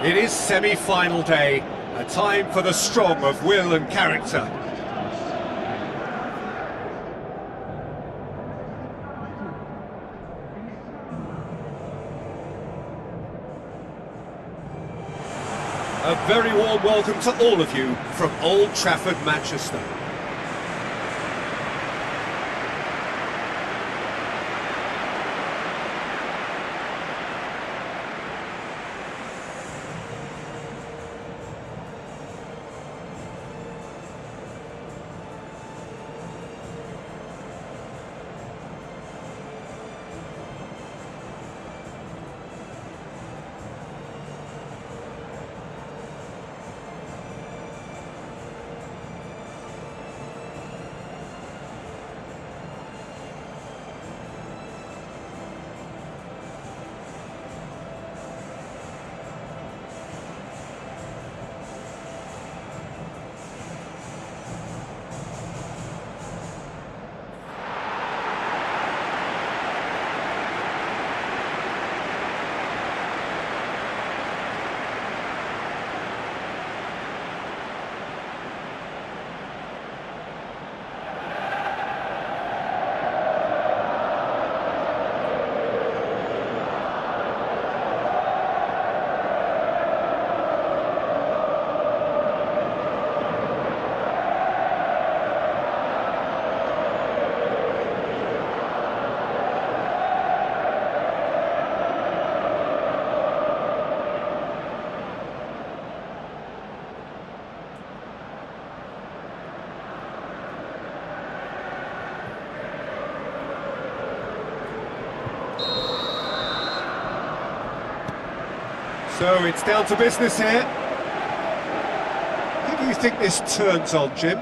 It is semi-final day, a time for the strong of will and character. A very warm welcome to all of you from Old Trafford, Manchester. So it's down to business here. Who do you think this turns on, Jim?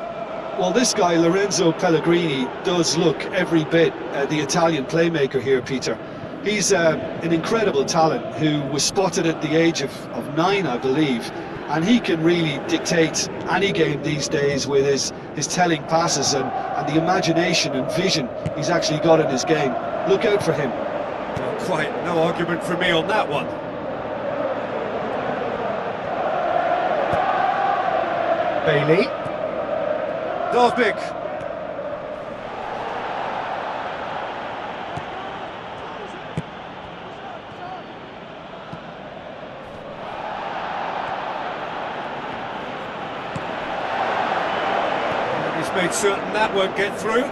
Well, this guy, Lorenzo Pellegrini, does look every bit the Italian playmaker here, Peter. He's an incredible talent who was spotted at the age of 9, I believe, and he can really dictate any game these days with his telling passes and the imagination and vision he's actually got in his game. Look out for him. Well, quite no argument from me on that one. Bailey. Dovbik. He's made certain that won't get through.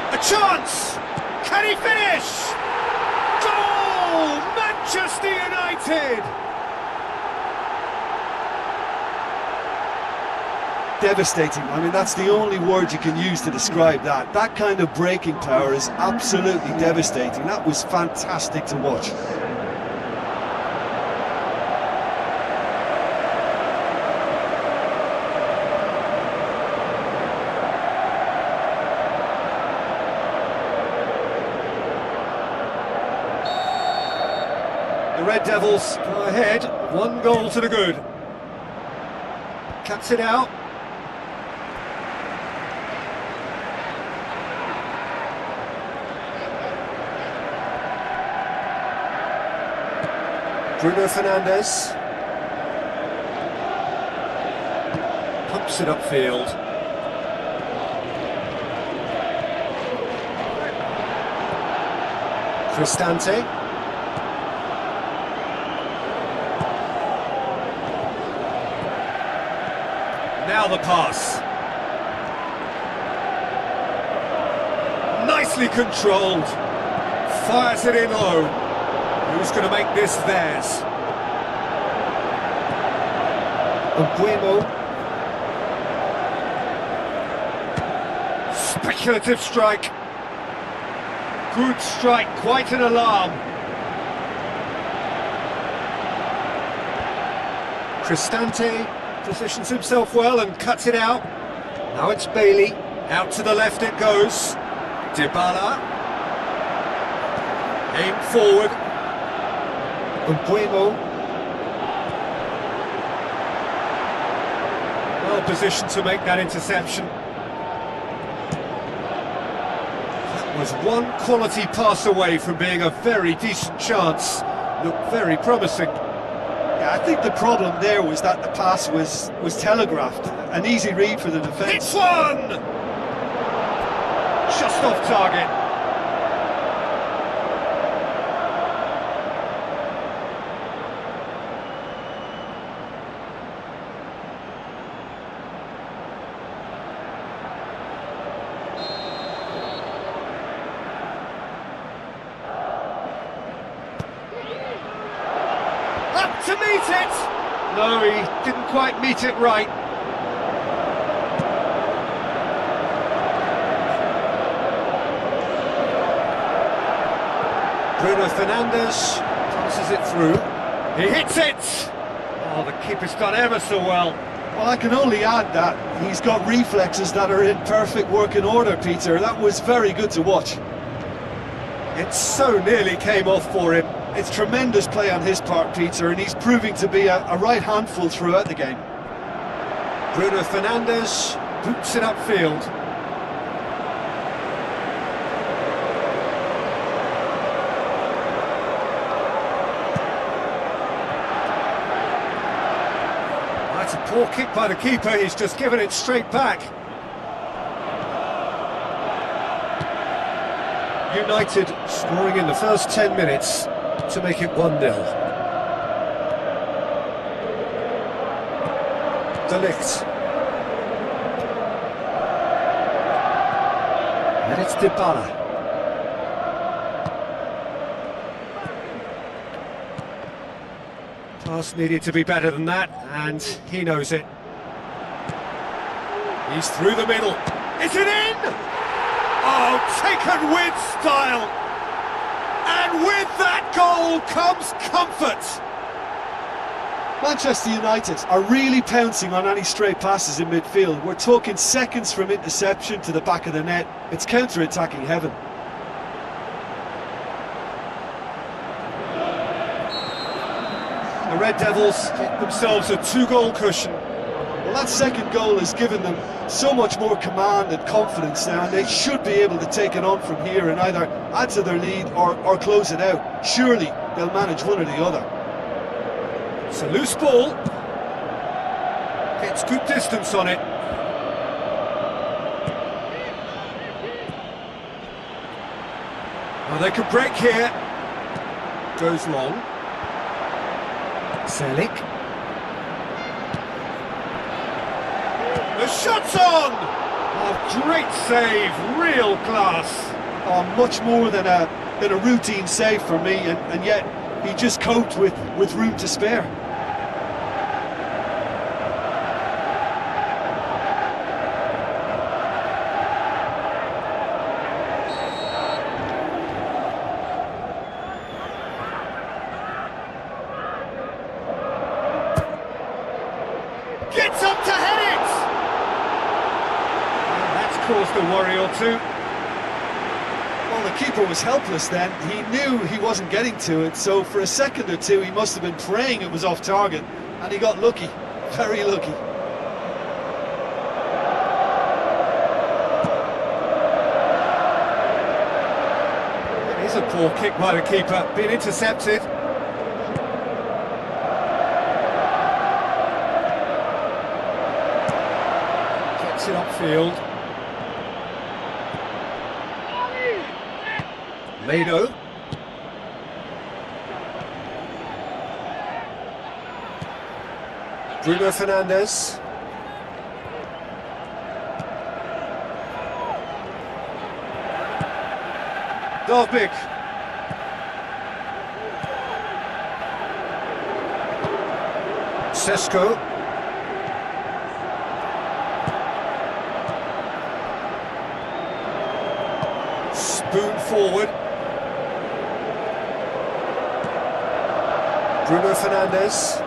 A chance! Can he finish? Goal! Manchester United! Devastating. I mean, that's the only word you can use to describe that. That kind of breaking power is absolutely devastating. That was fantastic to watch. The Red Devils go ahead, 1 goal to the good. Cuts it out. Bruno Fernandes. Pumps it upfield. Cristante. Now the pass. Nicely controlled. Fires it in low. Who's going to make this theirs? Buemo. speculative strike. Good strike, quite an alarm. Cristante positions himself well and cuts it out. Now it's Bailey, out to the left it goes. Dybala. Aim forward. Umbuemo. Well positioned to make that interception. That was one quality pass away from being a very decent chance. Looked very promising. Yeah, I think the problem there was that the pass was telegraphed. An easy read for the defence. It's one! Just off target. Up to meet it! No, he didn't quite meet it right. Bruno Fernandes passes it through. He hits it! Oh, the keeper's done ever so well. Well, I can only add that he's got reflexes that are in perfect working order, Peter. That was very good to watch. It so nearly came off for him. It's tremendous play on his part, Peter, and he's proving to be a right handful throughout the game. Bruno Fernandes boots it upfield. That's a poor kick by the keeper, he's just given it straight back. United scoring in the first 10 minutes to make it 1-0. De Ligt. And it's Dybala. Pass needed to be better than that, and he knows it. He's through the middle. Is it in? Oh, taken with style! And with that goal comes comfort! Manchester United are really pouncing on any stray passes in midfield. We're talking seconds from interception to the back of the net. It's counter-attacking heaven. The Red Devils get themselves a 2-goal cushion. Well, that second goal has given them so much more command and confidence now, and they should be able to take it on from here and either add to their lead or close it out. Surely they'll manage one or the other. It's a loose ball. Gets good distance on it. Oh, they could break here. Goes long. Selic. The shot's on! Oh, great save, real class. Oh, much more than a routine save for me, and yet he just coped with room to spare. Gets up to head it! And that's caused a worry or two. Well, the keeper was helpless then. He knew he wasn't getting to it, so for a second or two he must have been praying it was off target, and he got lucky, very lucky. It is a poor kick by the keeper, being intercepted. Gets it upfield. Mado. Bruno Fernandes. Dovbik. Sesko. forward. Bruno Fernandes,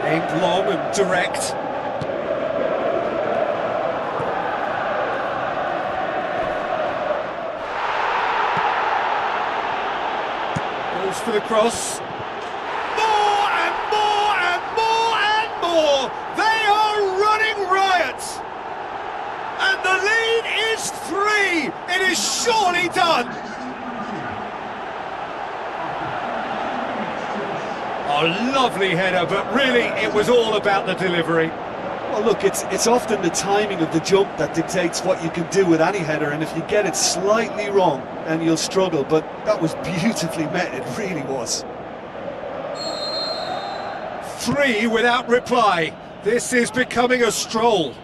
aimed long and direct. Goes for the cross. More and more and more and more! They are running riot! And the lead is 3! It is surely done! A lovely header, but really it was all about the delivery. Well, look, it's often the timing of the jump that dictates what you can do with any header, and if you get it slightly wrong, then you'll struggle, but that was beautifully met, it really was. 3 without reply. This is becoming a stroll.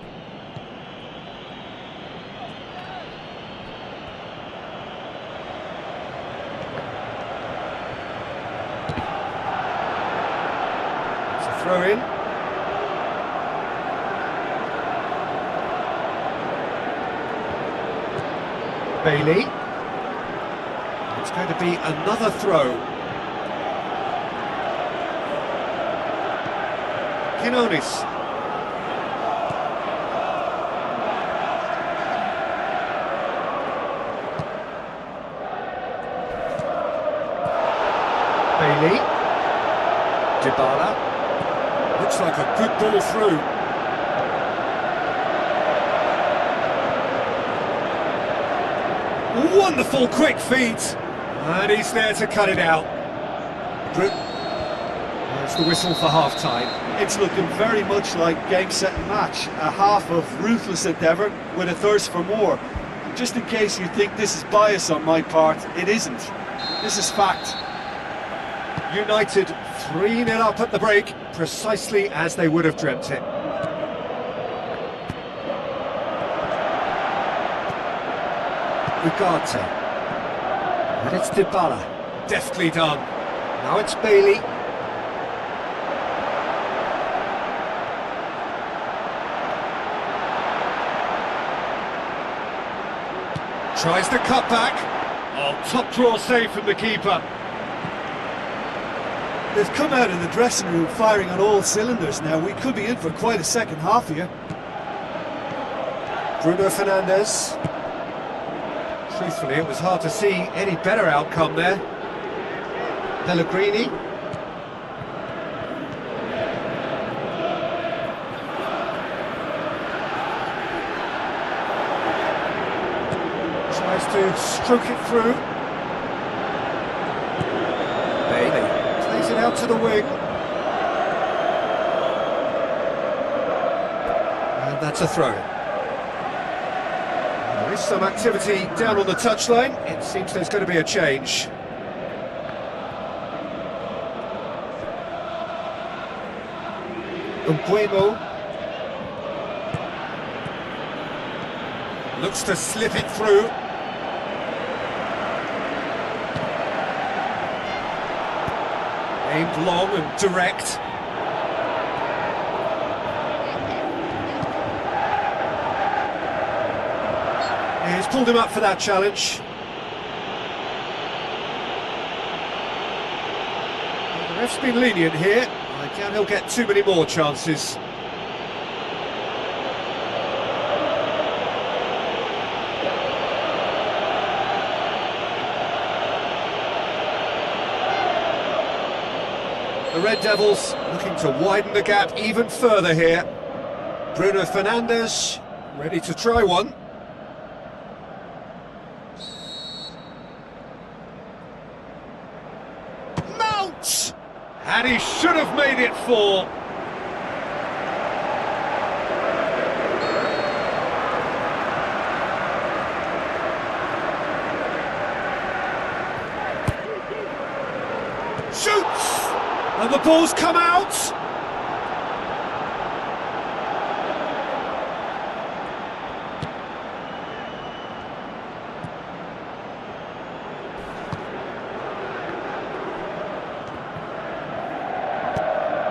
It's a throw in. Bailey. It's going to be another throw. Quinones. Bailey. Dybala. Looks like a good ball through. Wonderful quick feet. And he's there to cut it out. There's the whistle for half-time. It's looking very much like game, set and match. A half of ruthless endeavour with a thirst for more. Just in case you think this is bias on my part, it isn't. This is fact. United 3-0 up at the break, precisely as they would have dreamt it. Ugarte. And it's Dybala. Deftly done. Now it's Bailey. Tries the cut back. Oh, top draw save from the keeper. They've come out of the dressing room firing on all cylinders now. We could be in for quite a second half here. Bruno Fernandes. Truthfully, it was hard to see any better outcome there. Pellegrini. Tries to stroke it through. Bailey plays it out to the wing. And that's a throw. There is some activity down on the touchline. It seems there's going to be a change. Umbuemo looks to slip it through. Aimed long and direct. He's pulled him up for that challenge. Well, the ref's been lenient here. I doubt he'll get too many more chances. The Red Devils looking to widen the gap even further here. Bruno Fernandes ready to try one. And he should have made it 4. Shoots! And the ball's come out!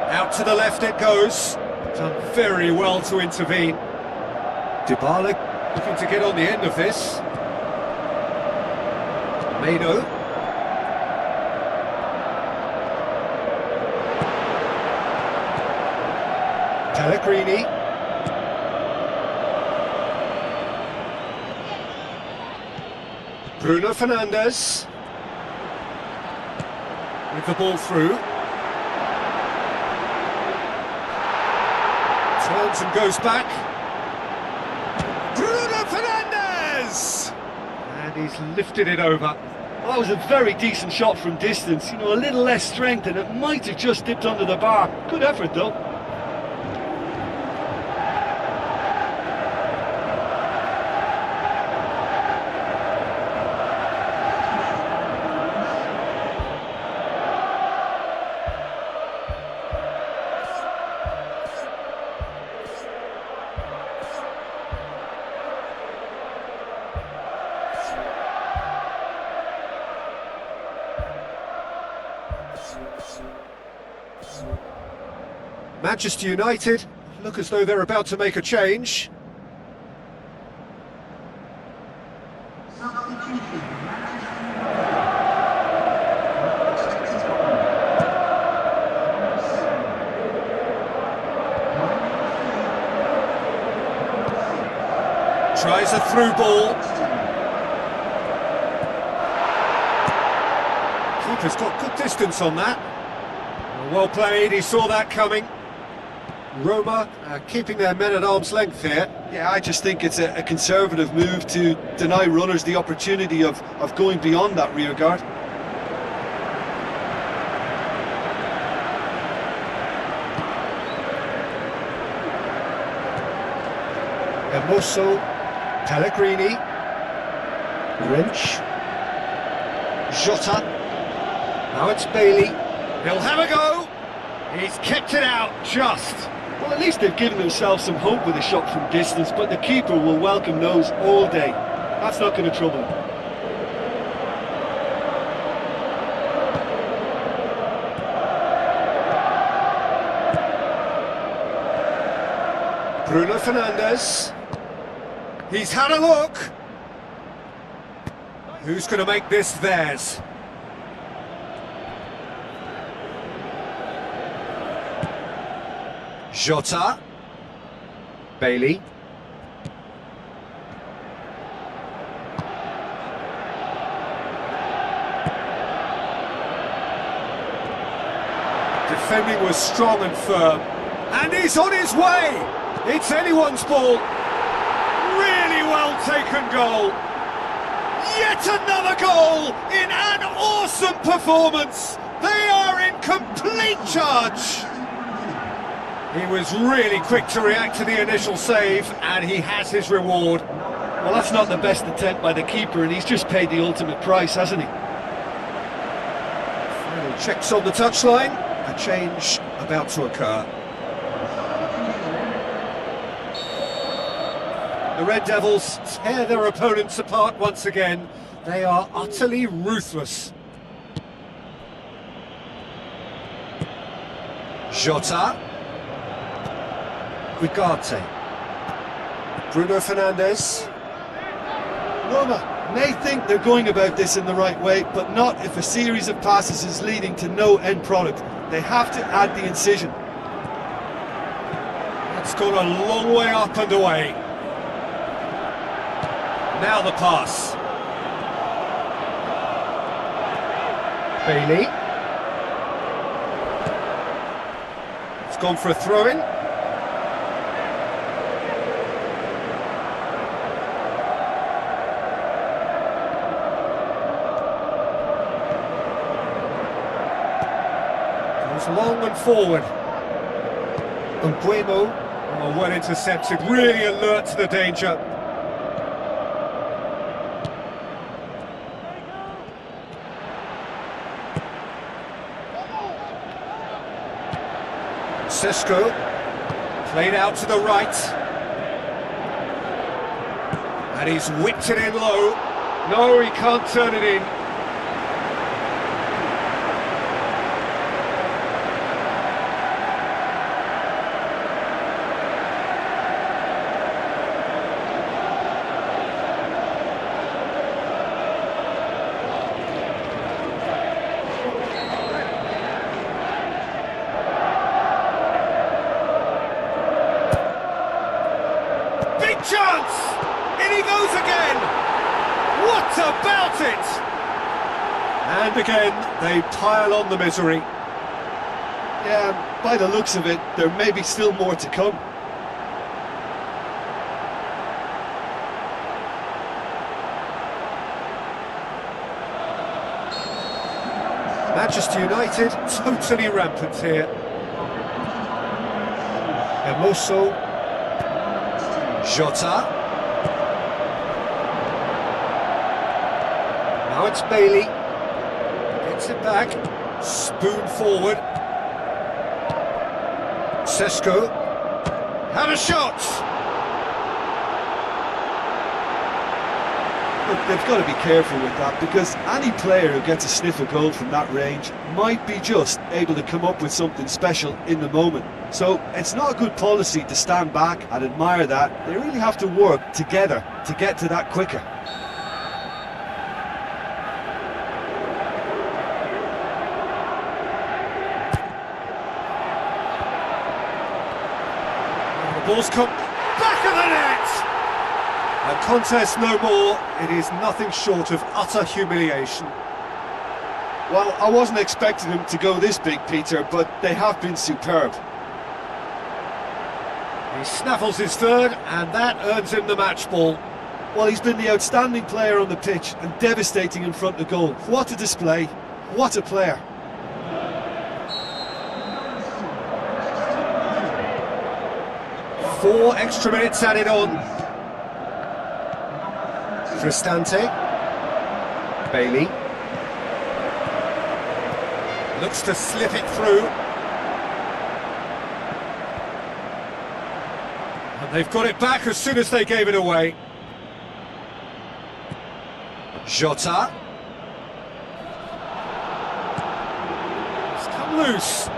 Out to the left it goes. Done very well to intervene. Dybala looking to get on the end of this. Mano. Pellegrini. Bruno Fernandes. With the ball through. Turns and goes back. Bruno Fernandes! And he's lifted it over. Well, that was a very decent shot from distance. You know, a little less strength and it might have just dipped under the bar. Good effort though. Manchester United look as though they're about to make a change. Tries a through ball. Keeper's got good distance on that. Well played, he saw that coming. Roma keeping their men at arm's length here. Yeah, I just think it's a conservative move to deny runners the opportunity of going beyond that rear guard. Hermoso, Pellegrini, Grinch, Jota. Now it's Bailey. He'll have a go. He's kept it out just. Well, at least they've given themselves some hope with a shot from distance, but the keeper will welcome those all day. That's not going to trouble him. Bruno Fernandes. He's had a look. Who's going to make this theirs? Jota. Bailey. Defending was strong and firm. And he's on his way! It's anyone's ball. Really well taken goal. Yet another goal in an awesome performance. They are in complete charge. He was really quick to react to the initial save, and he has his reward. Well, that's not the best attempt by the keeper, and he's just paid the ultimate price, hasn't he? Final checks on the touchline. A change about to occur. The Red Devils tear their opponents apart once again. They are utterly ruthless. Jota. Ugarte. Bruno Fernandes. Roma may think they're going about this in the right way, but not if a series of passes is leading to no end product. They have to add the incision. That's gone a long way up and away. Now the pass. Bailey. It's gone for a throw-in. Goes long and forward. Umbuemo. Oh, well intercepted, really alert to the danger. Sesko, played out to the right, and he's whipped it in low. No, he can't turn it in. goes again! What about it? And again, they pile on the misery. Yeah, by the looks of it, there may be still more to come. Manchester United totally rampant here. Hermoso. Jota. Now it's Bailey. Gets it back. Spoon forward. Sesko. Had a shot! Look, they've got to be careful with that, because any player who gets a sniff of goal from that range might be just able to come up with something special in the moment. So it's not a good policy to stand back and admire that. They really have to work together to get to that quicker. The ball's come back of the net! A contest no more. It is nothing short of utter humiliation. Well, I wasn't expecting them to go this big, Peter, but they have been superb. He snaffles his third, and that earns him the match ball. Well, he's been the outstanding player on the pitch and devastating in front of goal. What a display, what a player. Four extra minutes added on. Cristante. Bailey. Looks to slip it through. And they've got it back as soon as they gave it away. Jota. It's come loose.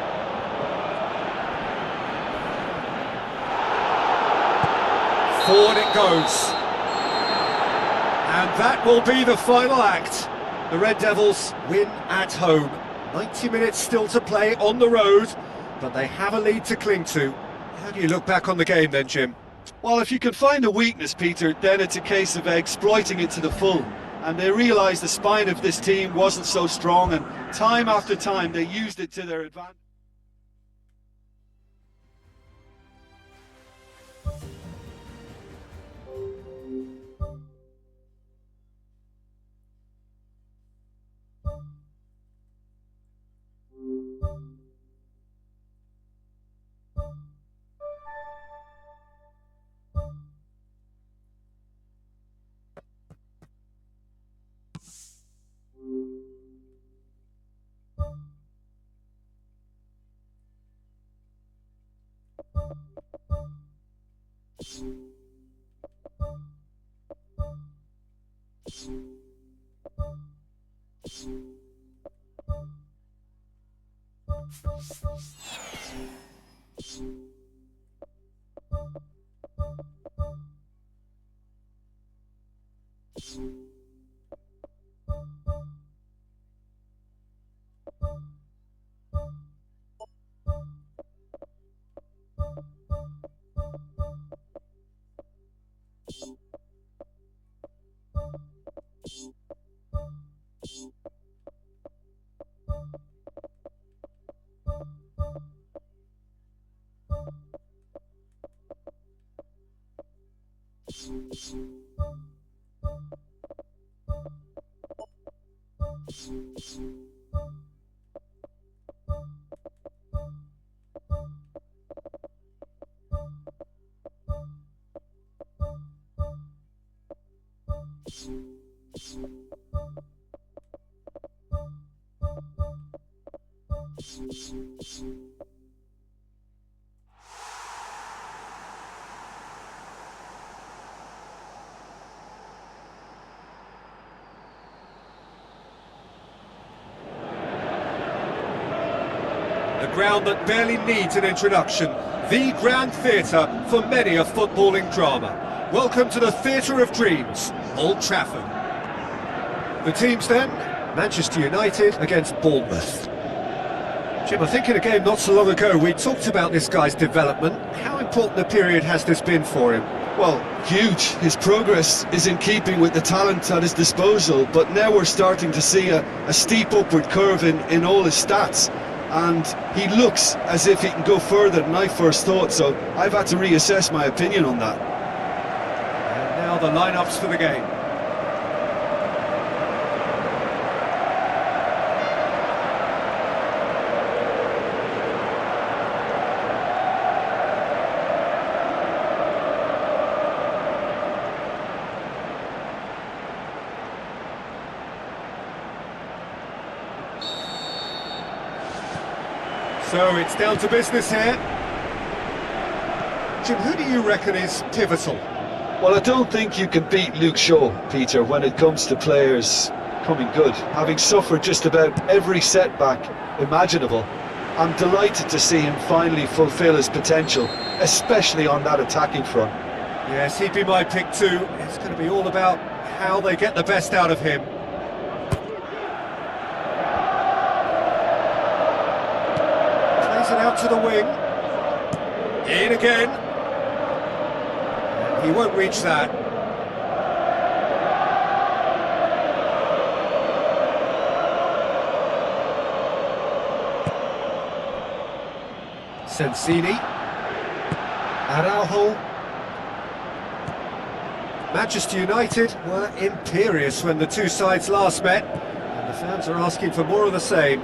Forward it goes. And that will be the final act. The Red Devils win at home. 90 minutes still to play on the road, but they have a lead to cling to. How do you look back on the game then, Jim? Well, if you can find a weakness, Peter, then it's a case of exploiting it to the full. And they realised the spine of this team wasn't so strong, and time after time they used it to their advantage. The ground that barely needs an introduction, the grand theatre for many a footballing drama. Welcome to the Theatre of Dreams, Old Trafford. The teams then, Manchester United against Bournemouth. Jim, I think in a game not so long ago we talked about this guy's development. How important a period has this been for him? Well, huge. His progress is in keeping with the talent at his disposal, but now we're starting to see a steep upward curve in all his stats, and he looks as if he can go further than I first thought, so I've had to reassess my opinion on that. And now the lineups for the game. So it's down to business here. Jim, who do you reckon is pivotal? Well, I don't think you can beat Luke Shaw, Peter, when it comes to players coming good. Having suffered just about every setback imaginable, I'm delighted to see him finally fulfil his potential, especially on that attacking front. Yes, he'd be my pick too. It's going to be all about how they get the best out of him. Plays it out to the wing. In again. He won't reach that. Sensini. Araujo. Manchester United were imperious when the two sides last met, and the fans are asking for more of the same.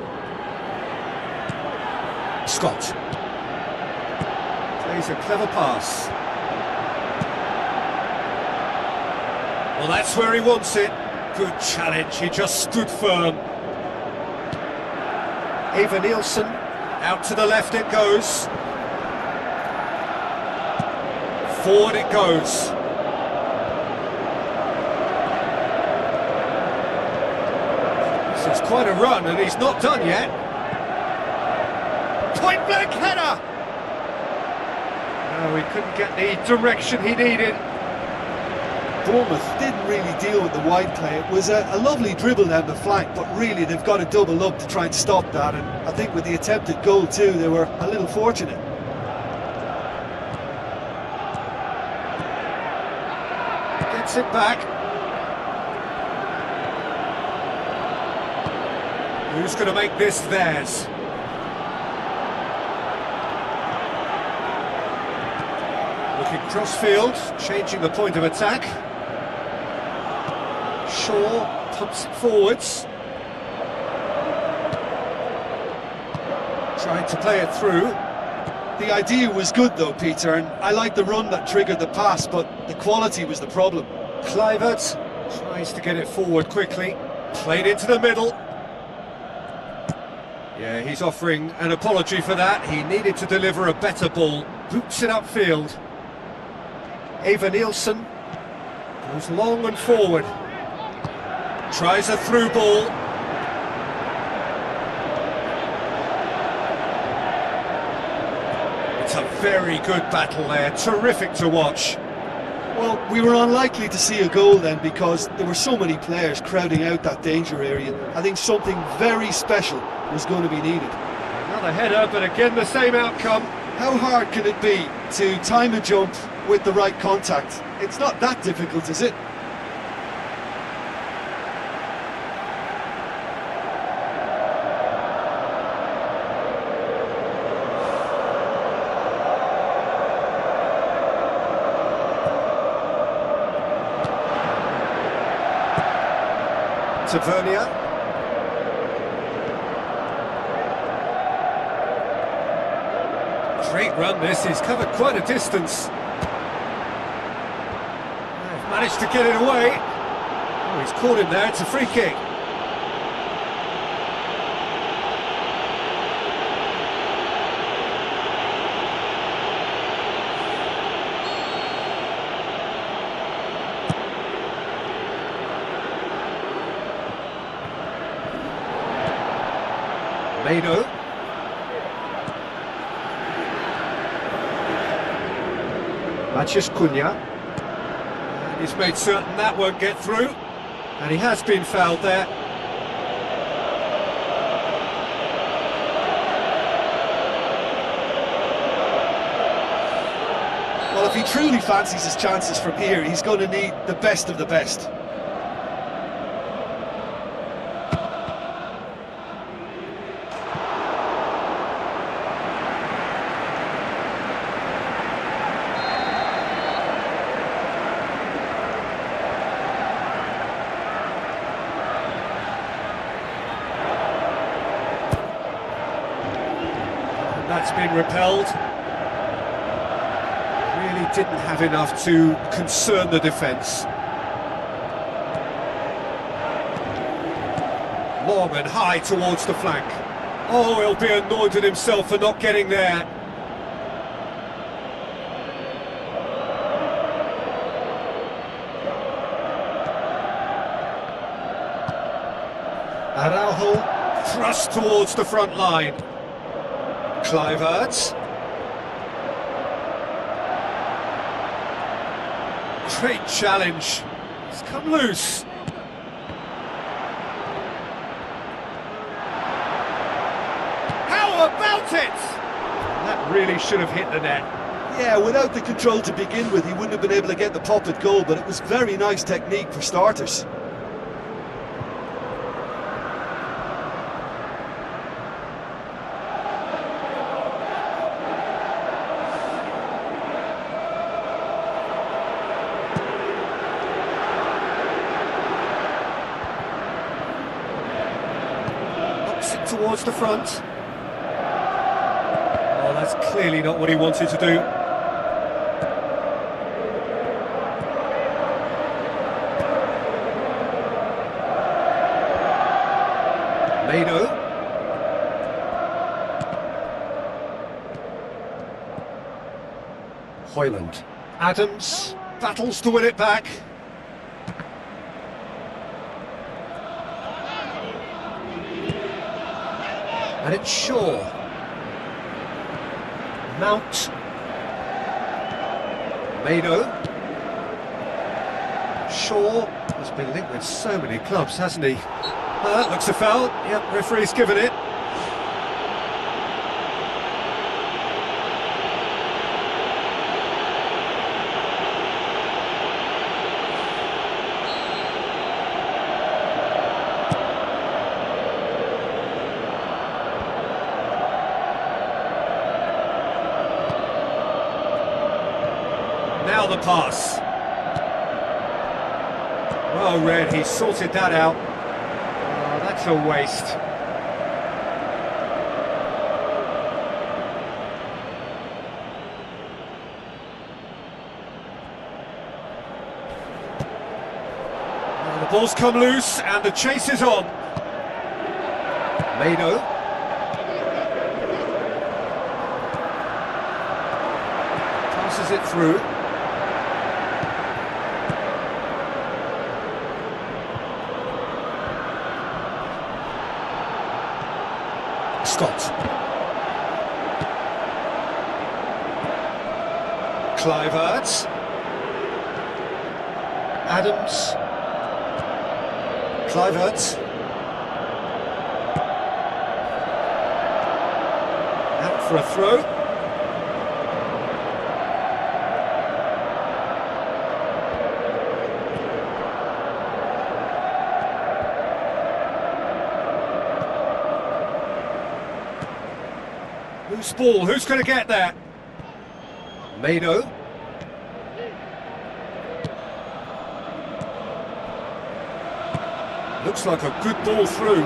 Scott. Plays a clever pass. Well, that's where he wants it. Good challenge, he just stood firm. Eva Nielsen, out to the left it goes. Forward it goes. This is quite a run and he's not done yet. Point blank header! No, he couldn't get the direction he needed. Bournemouth didn't really deal with the wide play. It was a lovely dribble down the flank, but really they've got to double up to try and stop that, and I think with the attempted goal too, they were a little fortunate. Gets it back. Who's going to make this theirs? Looking cross-field, changing the point of attack. Shaw pumps it forwards. Trying to play it through. The idea was good though, Peter, and I like the run that triggered the pass, but the quality was the problem. Kluivert tries to get it forward quickly. Played into the middle. Yeah, he's offering an apology for that. He needed to deliver a better ball. Boots it upfield. Eva Nielsen goes long and forward. Tries a through ball. It's a very good battle there, terrific to watch. Well, we were unlikely to see a goal then because there were so many players crowding out that danger area. I think something very special was going to be needed. Another header, but again the same outcome. How hard can it be to time a jump with the right contact? It's not that difficult, is it? Tavernier. Great run this, he's covered quite a distance. They've managed to get it away. Oh, he's caught him there, it's a free kick. Mado. Maciej Cunha. And he's made certain that won't get through. And he has been fouled there. Well, if he truly fancies his chances from here, he's going to need the best of the best. That's been repelled. Really didn't have enough to concern the defence. Long and high towards the flank. Oh, he'll be annoyed at himself for not getting there. Araujo thrust towards the front line. Kluivert. Great challenge. It's come loose. How about it? That really should have hit the net. Yeah, without the control to begin with, he wouldn't have been able to get the pop at goal, but it was very nice technique for starters. Towards the front. Oh, that's clearly not what he wanted to do. Mado. Hoyland. Adams battles to win it back. And it's Shaw. Mount. Mado. Shaw has been linked with so many clubs, hasn't he? That looks a foul. Yep, referee's given it. Now the pass. Well read, he sorted that out. Oh, that's a waste. Well, the ball's come loose and the chase is on. Mado. Passes it through. Scott. Kluivert. Adams. Kluivert. Out for a throw. Loose ball, who's going to get that? Mado. Looks like a good ball through.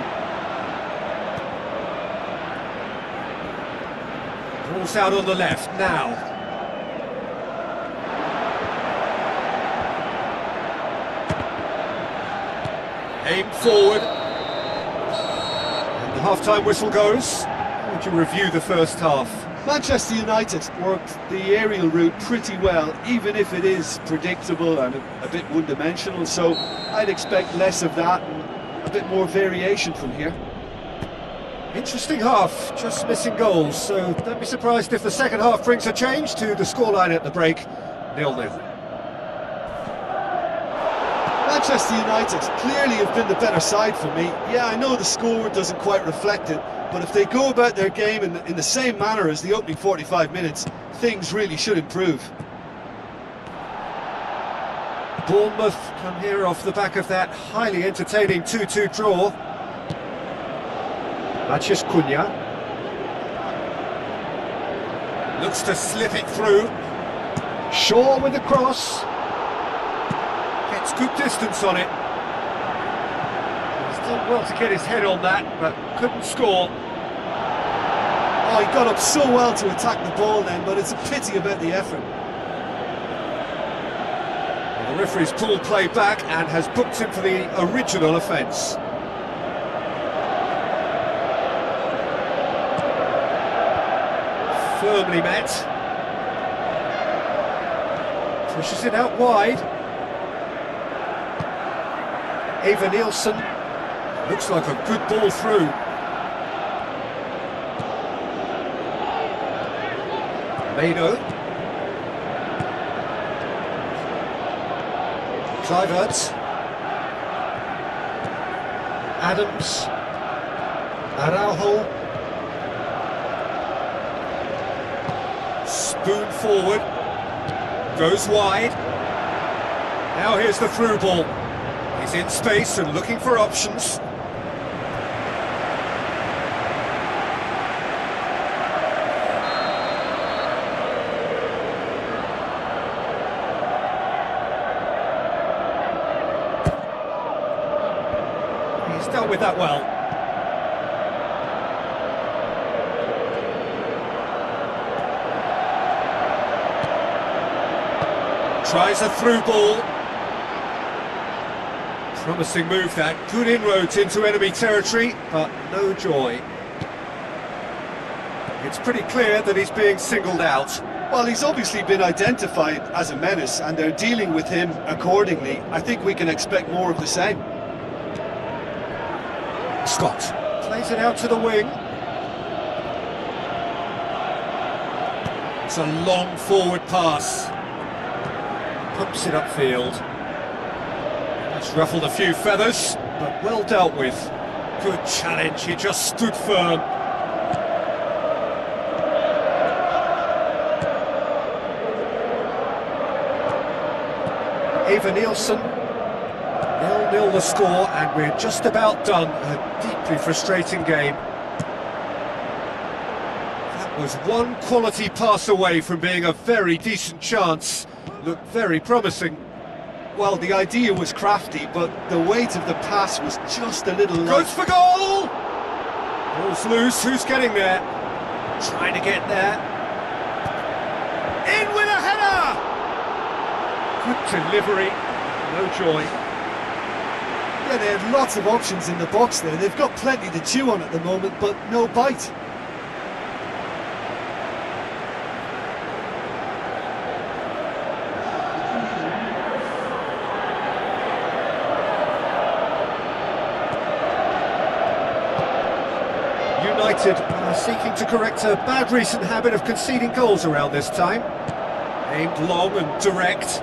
Ball's out on the left now. Aim forward. And the half-time whistle goes. How would you review the first half? Manchester United worked the aerial route pretty well, even if it is predictable and a bit one-dimensional, so I'd expect less of that and a bit more variation from here. Interesting half, just missing goals, so don't be surprised if the second half brings a change to the scoreline at the break, 0-0. Manchester United clearly have been the better side for me. Yeah, I know the score doesn't quite reflect it, but if they go about their game in the same manner as the opening 45 minutes, things really should improve. Bournemouth come here off the back of that highly entertaining 2-2 draw. Mathias Cunha. Looks to slip it through. Shaw with the cross. Gets good distance on it. He's done well to get his head on that, but couldn't score. Oh, he got up so well to attack the ball then, but it's a pity about the effort. Well, the referee's pulled play back and has booked him for the original offence. Firmly met. Pushes it out wide. Eva Nielsen. Looks like a good ball through. Mado. Kluivert. Adams. Araujo. Spoon forward. Goes wide. Now here's the through ball. He's in space and looking for options. He's dealt with that well. Tries a through ball. Promising move that. Good inroads into enemy territory, but no joy. It's pretty clear that he's being singled out. Well, he's obviously been identified as a menace, and they're dealing with him accordingly. I think we can expect more of the same. Scott plays it out to the wing. It's a long forward pass. Pumps it upfield. That's ruffled a few feathers, but well dealt with. Good challenge, he just stood firm. Eva Nielsen. 0-0 the score, and we're just about done. A deeply frustrating game. That was one quality pass away from being a very decent chance. Looked very promising. Well, the idea was crafty, but the weight of the pass was just a little light. Goes for goal! Ball's loose, who's getting there? Trying to get there. In with a header! Good delivery, no joy. Yeah, they had lots of options in the box there. They've got plenty to chew on at the moment, but no bite. United are seeking to correct a bad recent habit of conceding goals around this time. Aimed long and direct.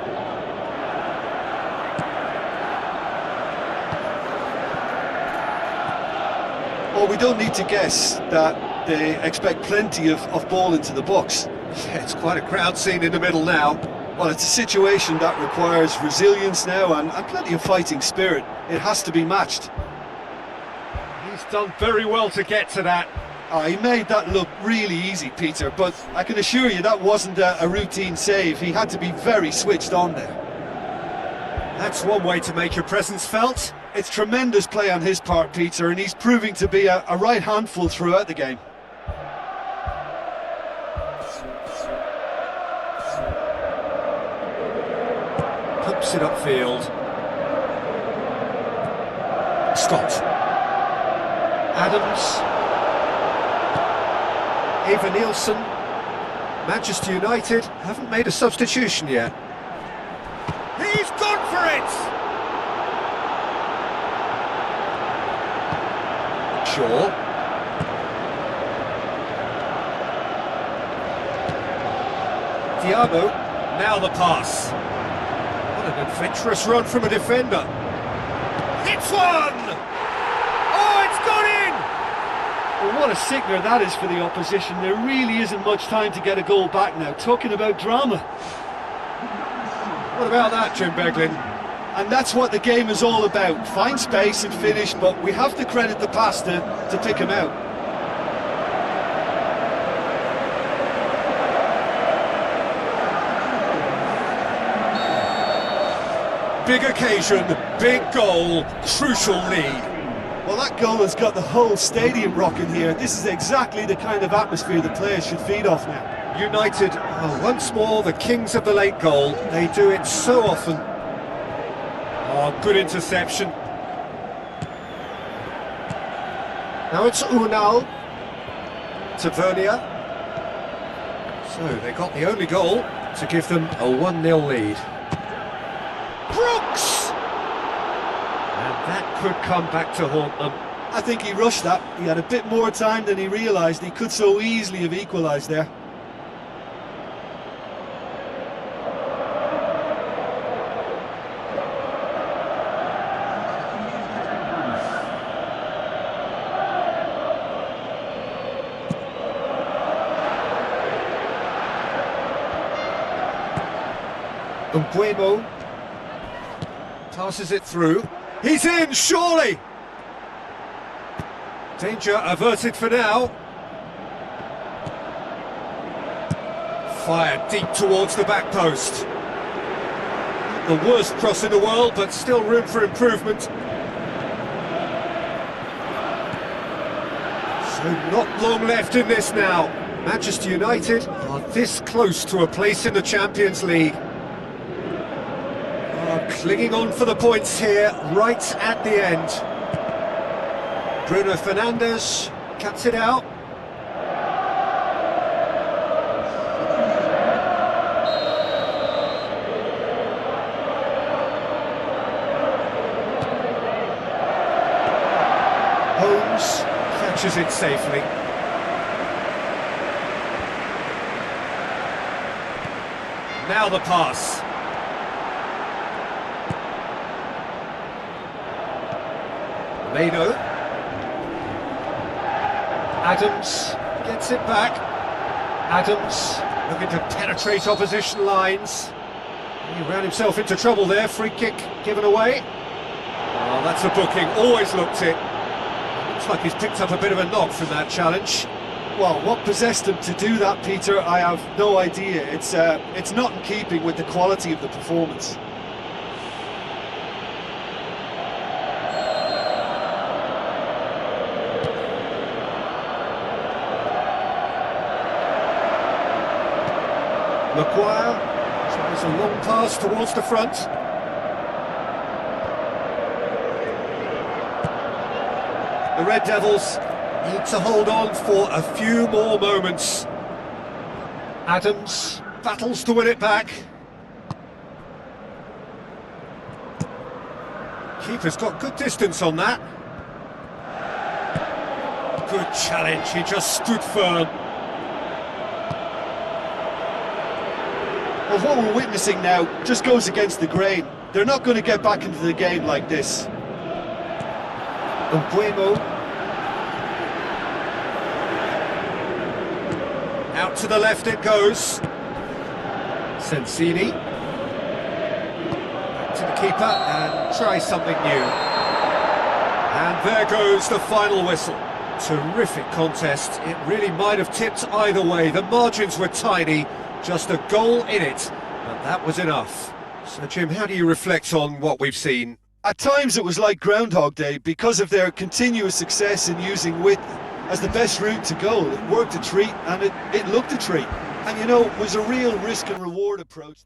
Well, we don't need to guess that they expect plenty of ball into the box. Yeah, it's quite a crowd scene in the middle now. Well, it's a situation that requires resilience now and plenty of fighting spirit. It has to be matched. He's done very well to get to that. He made that look really easy, Peter, but I can assure you that wasn't a routine save. He had to be very switched on there. That's one way to make your presence felt. It's tremendous play on his part, Peter, and he's proving to be a right handful throughout the game. Pumps it upfield. Scott. Adams. Eva Nielsen. Manchester United haven't made a substitution yet. He's gone for it! Shaw. Thiago. Now the pass. What an adventurous run from a defender. Hits one! Oh, it's gone in! Well, what a sickener that is for the opposition. There really isn't much time to get a goal back now. Talking about drama. What about that, Jim Beglin? And that's what the game is all about. Find space and finish, but we have to credit the pass to pick him out. Big occasion, big goal, crucial lead. Well, that goal has got the whole stadium rocking here. This is exactly the kind of atmosphere the players should feed off now. United once more the kings of the late goal. They do it so often. Oh, good interception. Now it's Unal. Tavernier. So they got the only goal to give them a 1-0 lead. Brooks! And that could come back to haunt them. I think he rushed that. He had a bit more time than he realised. He could so easily have equalised there. Umbuemo passes it through. He's in, surely! Danger averted for now. Fired deep towards the back post. The worst cross in the world, but still room for improvement. So not long left in this now. Manchester United are this close to a place in the Champions League. Clinging on for the points here, right at the end. Bruno Fernandes cuts it out. Holmes catches it safely. Now the pass. Mado. Adams gets it back. Adams looking to penetrate opposition lines. He ran himself into trouble there. Free kick given away. Oh, that's a booking. Always looked it. Looks like he's picked up a bit of a knock from that challenge. Well, what possessed him to do that, Peter, I have no idea. It's not in keeping with the quality of the performance. Maguire tries a long pass towards the front. The Red Devils need to hold on for a few more moments. Adams battles to win it back. Keeper's got good distance on that. Good challenge, he just stood firm. Well, what we're witnessing now just goes against the grain. They're not going to get back into the game like this. Umbuemo. Out to the left it goes. Sensini. Back to the keeper and try something new. And there goes the final whistle. Terrific contest. It really might have tipped either way. The margins were tiny. Just a goal in it, but that was enough. So, Jim, how do you reflect on what we've seen? At times it was like Groundhog Day because of their continuous success in using width as the best route to goal. It worked a treat and it looked a treat. And, you know, it was a real risk and reward approach.